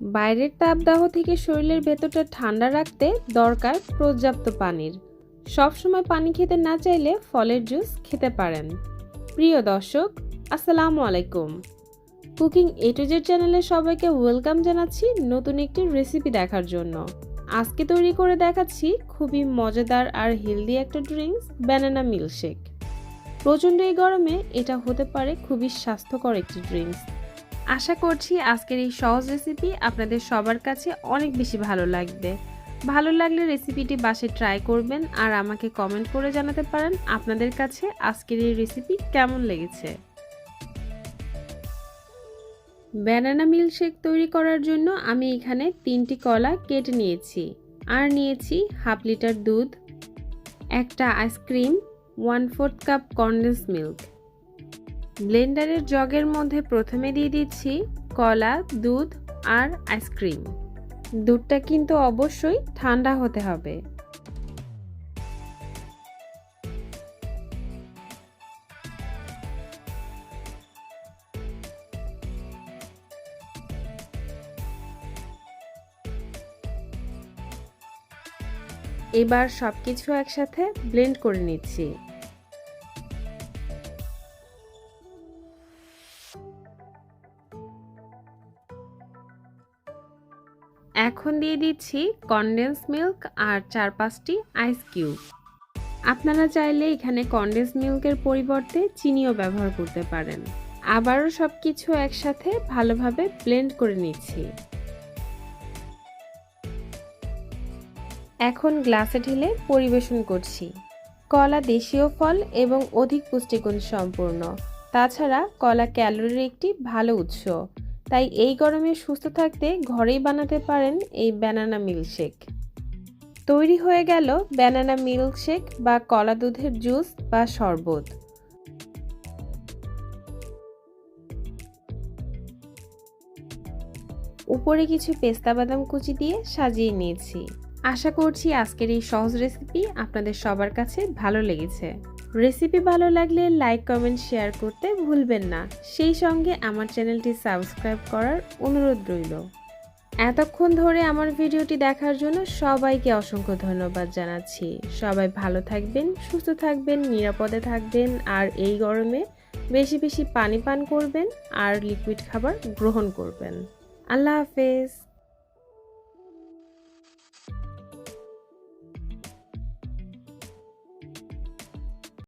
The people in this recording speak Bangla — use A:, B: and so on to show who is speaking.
A: বাইরের তাপদাহ থেকে শরীরের ভেতরটা ঠান্ডা রাখতে দরকার পর্যাপ্ত পানির। সবসময় পানি খেতে না চাইলে ফলের জুস খেতে পারেন। প্রিয় দর্শক, আসসালামু আলাইকুম। কুকিং এ টু জেড চ্যানেলে সবাইকে ওয়েলকাম জানাচ্ছি নতুন একটি রেসিপি দেখার জন্য। আজকে তৈরি করে দেখাচ্ছি খুবই মজাদার আর হেলদি একটা ড্রিঙ্কস, ব্যানানা মিল্কশেক। প্রচণ্ড এই গরমে এটা হতে পারে খুবই স্বাস্থ্যকর একটি ড্রিঙ্কস। আশা করছি আজকের এই সহজ রেসিপি আপনাদের সবার কাছে অনেক বেশি ভালো লাগবে। ভালো লাগলে রেসিপিটি বাসায় ট্রাই করবেন আর আমাকে কমেন্ট করে জানাতে পারেন আপনাদের কাছে আজকের এই রেসিপি কেমন লেগেছে। ব্যানানা মিল্কশেক তৈরি করার জন্য আমি এখানে 3টি কলা কেটে নিয়েছি আর নিয়েছি হাফ লিটার দুধ, একটা আইসক্রিম, 1/4 কাপ কনডেন্স মিল্ক। ব্লেন্ডারের জগের মধ্যে প্রথমে দিয়ে দিচ্ছি কলা, দুধ আর আইসক্রিম। দুধটা কিন্তু অবশ্যই ঠান্ডা হতে হবে। এবার সবকিছু একসাথে ব্লেন্ড করে নিচ্ছি। এখন দিয়ে দিচ্ছি কনডেন্স মিল্ক আর 4-5টি আইস কিউব। আপনারা চাইলে এখানে কনডেন্স মিল্কের পরিবর্তে চিনিও ব্যবহার করতে পারেন। আবারও সবকিছু একসাথে ভালোভাবে ব্লেন্ড করে নিচ্ছি। এখন গ্লাসে ঢেলে পরিবেশন করছি। কলা দেশীয় ফল এবং অধিক পুষ্টিগুণ সম্পূর্ণ। তাছাড়া কলা ক্যালোরির একটি ভালো উৎস। তাই এই গরমে সুস্থ থাকতে ঘরেই বানাতে পারেন এই ব্যানানা মিল্কশেক। তৈরি হয়ে গেল ব্যানানা মিল্কশেক বা কলা দুধের জুস বা শরবত। উপরে কিছু পেস্তা বাদাম কুচি দিয়ে সাজিয়ে নিয়েছি। আশা করছি আজকের এই সহজ রেসিপি আপনাদের সবার কাছে ভালো লেগেছে। রেসিপি ভালো লাগলে লাইক, কমেন্ট, শেয়ার করতে ভুলবেন না। সেই সঙ্গে আমার চ্যানেলটি সাবস্ক্রাইব করার অনুরোধ রইল। এতক্ষণ ধরে আমার ভিডিওটি দেখার জন্য সবাইকে অসংখ্য ধন্যবাদ জানাচ্ছি। সবাই ভালো থাকবেন, সুস্থ থাকবেন, নিরাপদে থাকবেন আর এই গরমে বেশি বেশি পানি পান করবেন আর লিকুইড খাবার গ্রহণ করবেন। আল্লাহ হাফেজ।